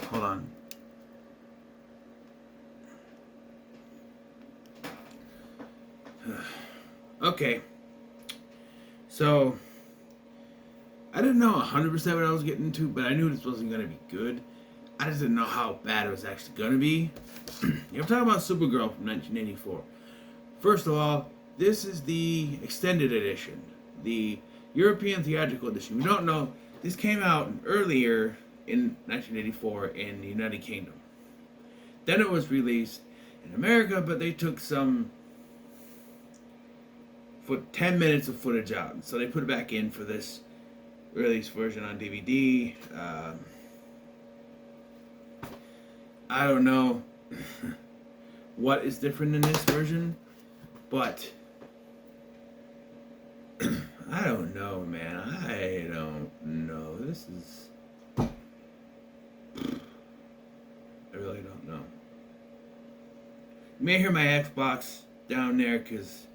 Hold on. Okay. So, I didn't know 100% what I was getting into, but I knew this wasn't going to be good. I just didn't know how bad it was actually going to be. I'm talking about Supergirl from 1984. First of all, this is the extended edition, the European theatrical edition. We don't know, this came out earlier in 1984 in the United Kingdom. Then it was released in America, but they took some 10 minutes of footage out. So they put it back in for this release version on DVD. I don't know what is different in this version, but I don't know, man. I don't know. This is... I really don't know. You may hear my Xbox down there because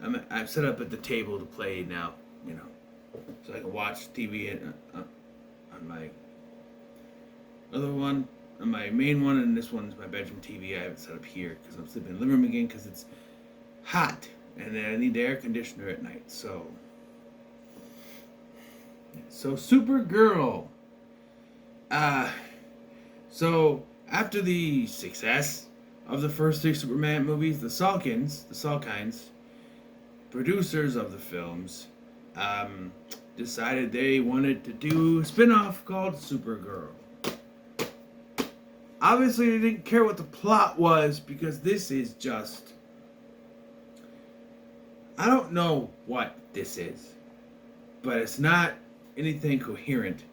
I'm set up at the table to play now, you know, so I can watch TV on my other one, on my main one, and this one's my bedroom TV. I have it set up here because I'm sleeping in the living room again because it's hot and I need the air conditioner at night. So Supergirl. So after the success of the first 3 Superman movies, the Salkinds, producers of the films, decided they wanted to do a spin-off called Supergirl. Obviously, they didn't care what the plot was because this is just... I don't know what this is, but it's not anything coherent.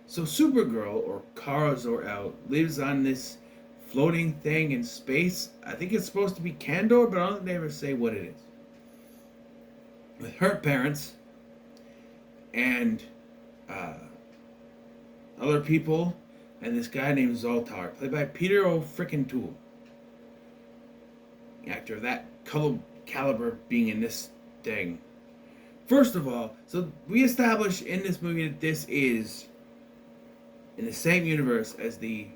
So Supergirl, or Kara Zor-El, lives on this floating thing in space. I think it's supposed to be Kandor, but I don't think they ever say what it is. With her parents and other people, and this guy named Zoltar, played by Peter O'Frickin-Toole. Actor of that caliber being in this thing. First of all, so we establish in this movie that this is in the same universe as the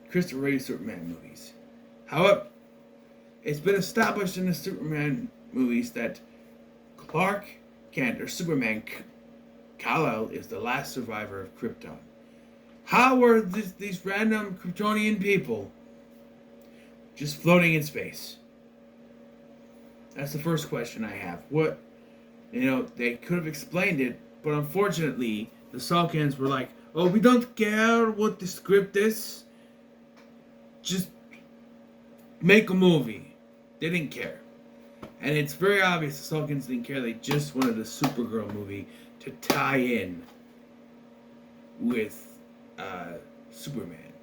Christopher Reeve Superman movies. However, it's been established in the Superman movies that Clark Kent, or Superman Kal-El, is the last survivor of Krypton. How were these random Kryptonian people just floating in space? That's the first question I have. What, they could have explained it, but unfortunately, the Salkinds were like, oh, we don't care what the script is. Just make a movie. They didn't care. And it's very obvious the Salkinds didn't care. They just wanted a Supergirl movie to tie in with Superman.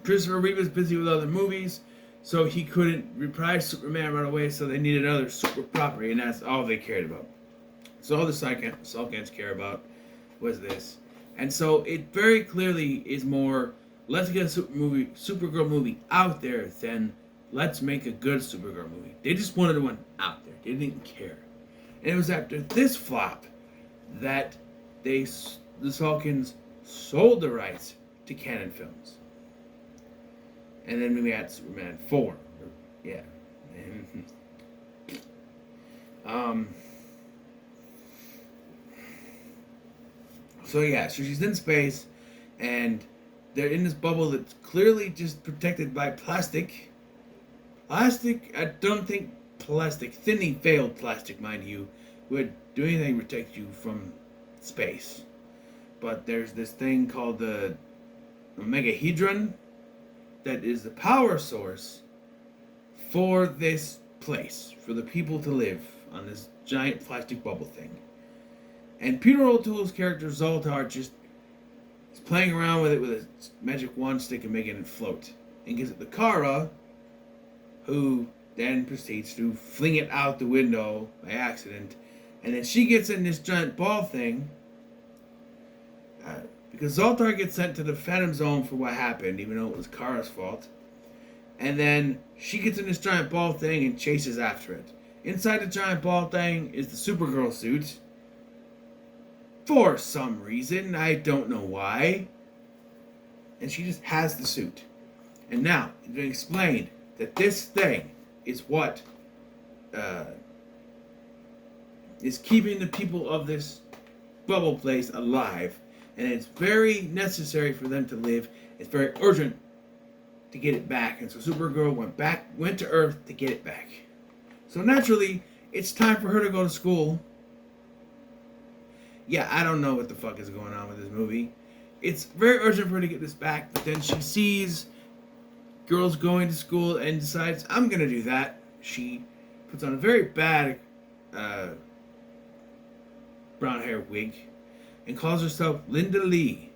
Christopher Reeve was busy with other movies, so he couldn't reprise Superman right away, so they needed another super property, and that's all they cared about. So all the Salkinds care about was this. And so it very clearly is more, let's get a Supergirl movie out there than let's make a good Supergirl movie. They just wanted one out there. They didn't care. And it was after this flop that the Salkinds sold the rights to Canon Films. And then we had Superman 4. Yeah. So she's in space, and they're in this bubble that's clearly just protected by plastic. I don't think plastic, thinly veiled plastic, mind you, would do anything to protect you from space. But there's this thing called the Omegahedron that is the power source for this place, for the people to live on this giant plastic bubble thing. And Peter O'Toole's character Zoltar just is playing around with it with a magic wand stick and making it float. And gives it to Kara, who then proceeds to fling it out the window by accident. And then she gets in this giant ball thing, because Zoltar gets sent to the Phantom Zone for what happened, even though it was Kara's fault. And then she gets in this giant ball thing and chases after it. Inside the giant ball thing is the Supergirl suit, for some reason. I don't know why. And she just has the suit. And now, it's been explained that this thing is what is keeping the people of this bubble place alive. And it's very necessary for them to live. It's very urgent to get it back. And so Supergirl went to Earth to get it back. So naturally, it's time for her to go to school. Yeah, I don't know what the fuck is going on with this movie. It's very urgent for her to get this back, but then she sees girls going to school and decides, I'm going to do that. She puts on a very bad brown hair wig and calls herself Linda Lee.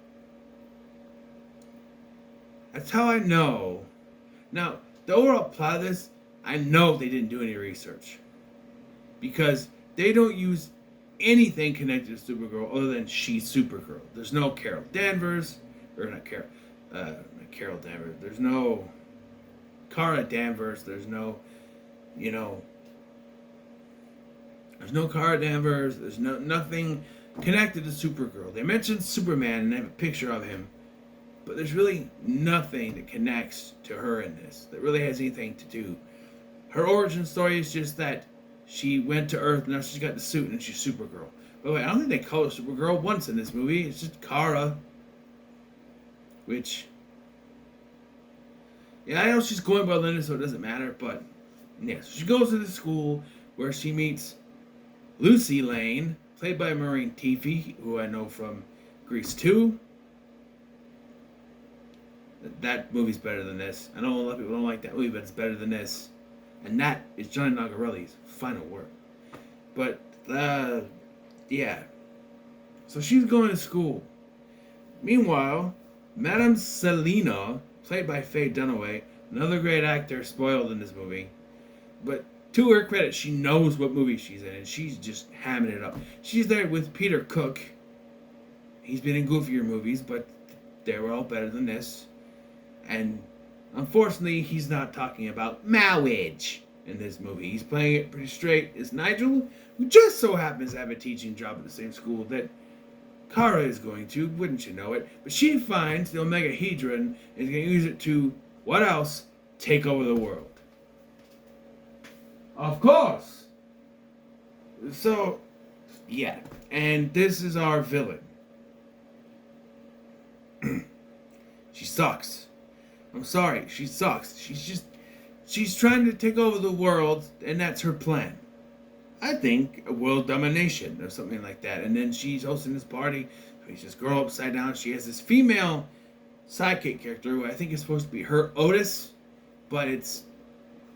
That's how I know. Now, the overall plot of this, I know they didn't do any research. Because they don't use anything connected to Supergirl other than she's Supergirl. There's no Carol Danvers, or not Carol Danvers. There's no Kara Danvers. There's no Kara Danvers. There's nothing connected to Supergirl. They mentioned Superman and they have a picture of him, but there's really nothing that connects to her in this that really has anything to do. Her origin story is just that she went to Earth, now she's got the suit, and she's Supergirl. By the way, I don't think they call her Supergirl once in this movie. It's just Kara. Which, yeah, I know she's going by Linda, so it doesn't matter, but, yeah. So she goes to the school where she meets Lucy Lane, played by Maureen Teefy, who I know from Grease 2. That movie's better than this. I know a lot of people don't like that movie, but it's better than this. And that is Johnny Nagarelli's final work. But, yeah. So she's going to school. Meanwhile, Madame Selena, played by Faye Dunaway, another great actor, spoiled in this movie. But to her credit, she knows what movie she's in, and she's just hamming it up. She's there with Peter Cook. He's been in goofier movies, but they were all better than this. And unfortunately, he's not talking about marriage in this movie. He's playing it pretty straight as Nigel, who just so happens to have a teaching job at the same school that Kara is going to, wouldn't you know it? But she finds the Omegahedron and is going to use it to, what else? Take over the world. Of course! So, yeah. And this is our villain. She sucks. I'm sorry, she sucks. She's trying to take over the world, and that's her plan. I think a world domination or something like that. And then she's hosting this party. She's this girl upside down. She has this female sidekick character who I think is supposed to be her Otis, but it's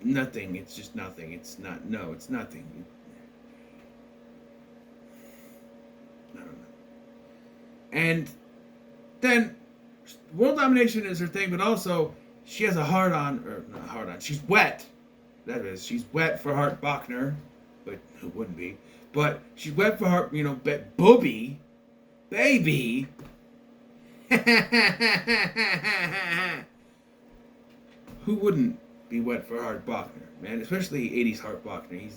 nothing. It's just nothing. It's nothing. I don't know. And then world domination is her thing, but also she has a she's wet. That is, she's wet for Hart Bachner, but who wouldn't be? But she's wet for Hart, Booby, baby. Who wouldn't be wet for Hart Bachner, man? Especially 80s Hart Bachner.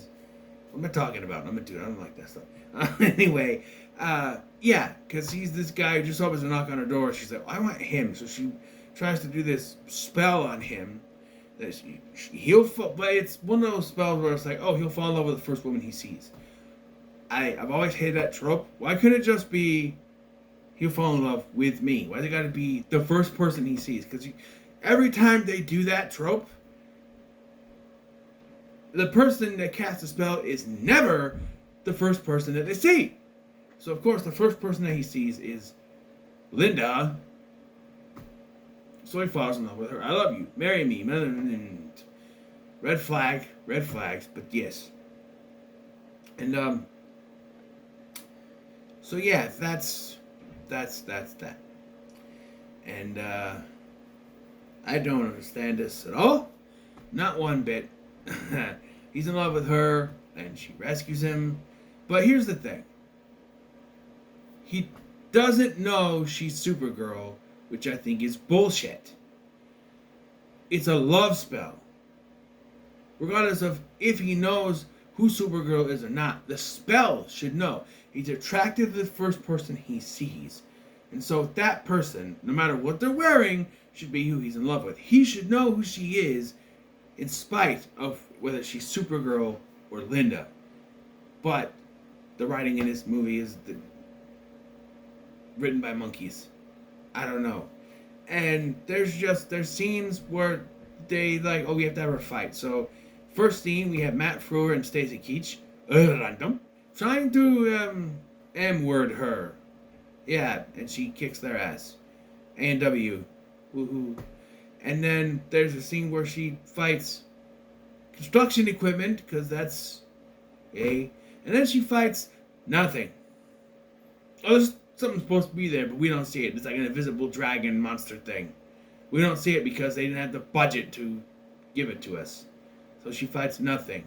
What am I talking about? I'm a dude. I don't like that stuff. Anyway, yeah, because he's this guy who just opens to knock on her door. She's like, I want him. So she tries to do this spell on him. That but it's one of those spells where it's like, oh, he'll fall in love with the first woman he sees. I've always hated that trope. Why couldn't it just be he'll fall in love with me? Why's it got to be the first person he sees? Because every time they do that trope, the person that casts the spell is never the first person that they see. So, of course, the first person that he sees is Linda. So he falls in love with her. I love you. Marry me. Red flags, but yes. And, so yeah, that's that. And, I don't understand this at all. Not one bit. He's in love with her, and she rescues him. But here's the thing. He doesn't know she's Supergirl, which I think is bullshit. It's a love spell. Regardless of if he knows who Supergirl is or not, the spell should know. He's attracted to the first person he sees. And so that person, no matter what they're wearing, should be who he's in love with. He should know who she is in spite of whether she's Supergirl or Linda. But the writing in this movie is written by monkeys. I don't know. And there's scenes where they like, oh, we have to have a fight. So first scene, we have Matt Frewer and Stacy Keach random trying to M-word her. Yeah, and she kicks their ass. A&W. Woohoo. And then there's a scene where she fights construction equipment, because that's yay. And then she fights nothing. Oh, there's something supposed to be there, but we don't see it. It's like an invisible dragon monster thing. We don't see it because they didn't have the budget to give it to us. So she fights nothing.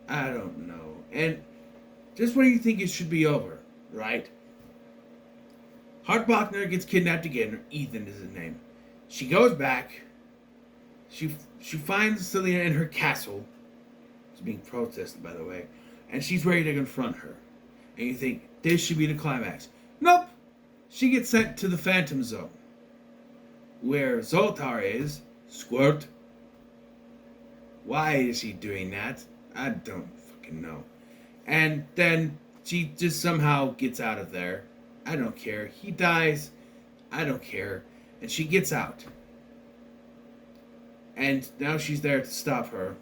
I don't know. And just when you think it should be over, right? Hart Bachner gets kidnapped again. Ethan is his name. She goes back. She finds Selena in her castle. It's being protested, by the way. And she's ready to confront her. And you think, this should be the climax. Nope. She gets sent to the Phantom Zone, where Zoltar is. Squirt. Why is she doing that? I don't fucking know. And then she just somehow gets out of there. I don't care. He dies. I don't care. And she gets out. And now she's there to stop her.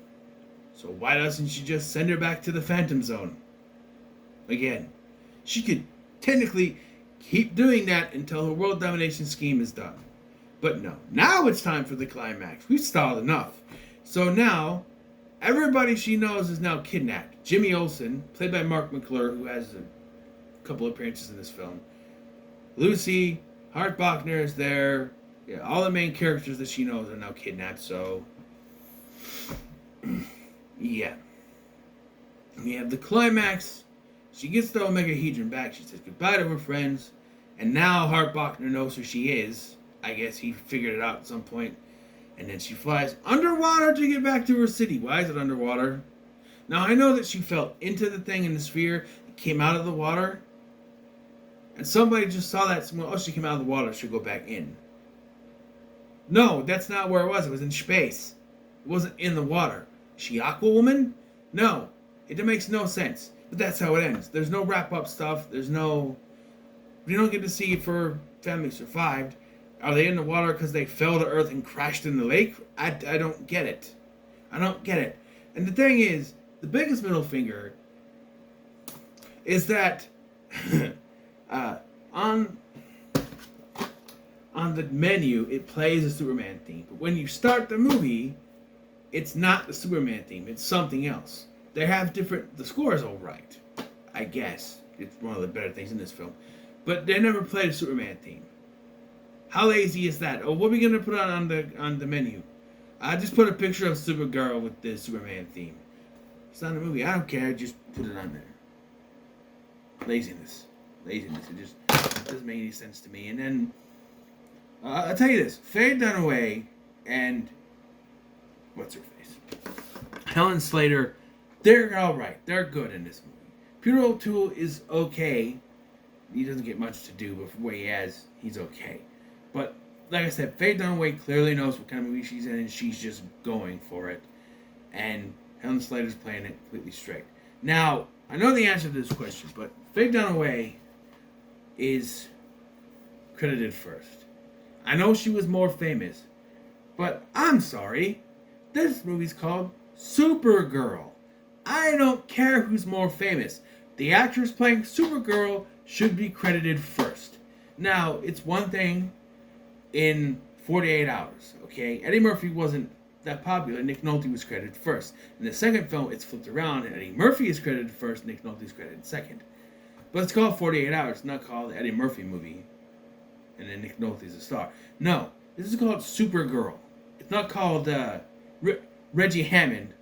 So why doesn't she just send her back to the Phantom Zone? Again. She could technically keep doing that until her world domination scheme is done. But no. Now it's time for the climax. We've stalled enough. So now, everybody she knows is now kidnapped. Jimmy Olsen, played by Mark McClure, who has a couple appearances in this film. Lucy, Hart Bachner is there. Yeah, all the main characters that she knows are now kidnapped, so... yeah. We have the climax. She gets the Omegahedron back. She says goodbye to her friends. And now Hart Bachner knows who she is. I guess he figured it out at some point. And then she flies underwater to get back to her city. Why is it underwater? Now, I know that she fell into the thing in the sphere. It came out of the water. And somebody just saw that. Oh, she came out of the water. She'll go back in. No, that's not where it was. It was in space. It wasn't in the water. Is she Aquawoman? No. It makes no sense. But that's how it ends. There's no wrap-up stuff. There's no... We don't get to see if her family survived. Are they in the water because they fell to Earth and crashed in the lake? I don't get it. I don't get it. And the thing is, the biggest middle finger is that on the menu, it plays a Superman theme. But when you start the movie, it's not the Superman theme. It's something else. They have different... The score is all right, I guess. It's one of the better things in this film. But they never played a Superman theme. How lazy is that? Oh, what are we going to put on the menu? I just put a picture of Supergirl with the Superman theme. It's not a movie. I don't care. Just put it on there. Laziness. It just doesn't make any sense to me. And then, I'll tell you this. Faye Dunaway and... What's her face? Helen Slater. They're alright. They're good in this movie. Peter O'Toole is okay. He doesn't get much to do, but for what he has, he's okay. But, like I said, Faye Dunaway clearly knows what kind of movie she's in, and she's just going for it. And Helen Slater's playing it completely straight. Now, I know the answer to this question, but Faye Dunaway is credited first. I know she was more famous, but I'm sorry. This movie's called Supergirl. I don't care who's more famous. The actress playing Supergirl should be credited first. Now, it's one thing in 48 Hours, okay? Eddie Murphy wasn't that popular. Nick Nolte was credited first. In the second film, it's flipped around, and Eddie Murphy is credited first, Nick Nolte is credited second. But it's called 48 Hours. It's not called Eddie Murphy movie, and then Nick Nolte is a star. No, this is called Supergirl. It's not called Reggie Hammond.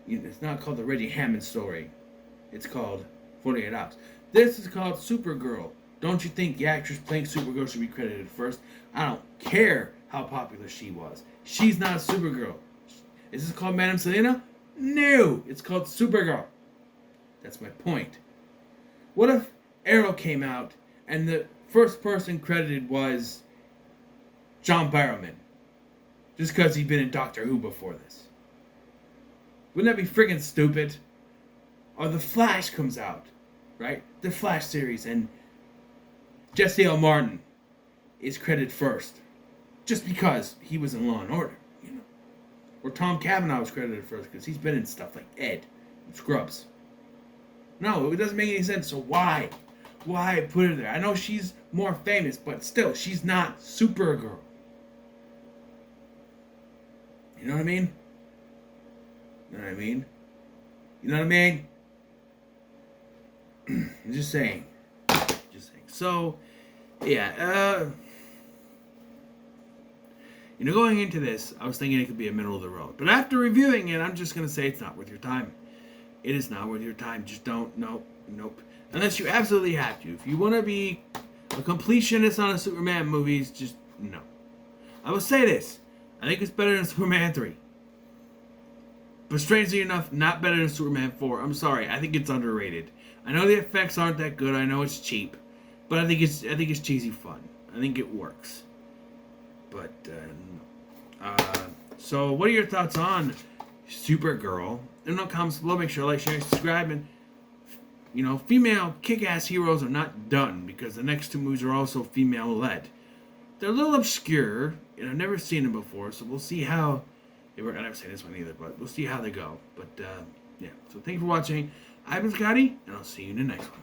It's not called the Reggie Hammond story. It's called 48 Hours. This is called Supergirl. Don't you think the actress playing Supergirl should be credited first? I don't care how popular she was. She's not Supergirl. Is this called Madame Selena? No, it's called Supergirl. That's my point. What if Arrow came out and the first person credited was John Barrowman? Just because he'd been in Doctor Who before this. Wouldn't that be friggin' stupid? Or The Flash comes out, right? The Flash series, and Jesse L. Martin is credited first. Just because he was in Law and Order, you know. Or Tom Cavanaugh was credited first because he's been in stuff like Ed and Scrubs. No, it doesn't make any sense, so why? Why put her there? I know she's more famous, but still, she's not Supergirl. You know what I mean? You know what I mean? You know what I mean? I'm just saying. Just saying. So, yeah, going into this, I was thinking it could be a middle of the road. But after reviewing it, I'm just going to say it's not worth your time. It is not worth your time. Just don't. Nope. Unless you absolutely have to. If you want to be a completionist on a Superman movies, just no. I will say this. I think it's better than Superman 3. But strangely enough, not better than Superman 4. I'm sorry. I think it's underrated. I know the effects aren't that good. I know it's cheap. But I think it's cheesy fun. I think it works. But, no. So, what are your thoughts on Supergirl? In the comments below, make sure to like, share, and subscribe. And, female kick-ass heroes are not done because the next two movies are also female-led. They're a little obscure, and I've never seen them before, so we'll see how they work. I've never seen this one either, but we'll see how they go. But, yeah. So, thank you for watching. I've been Scotty, and I'll see you in the next one.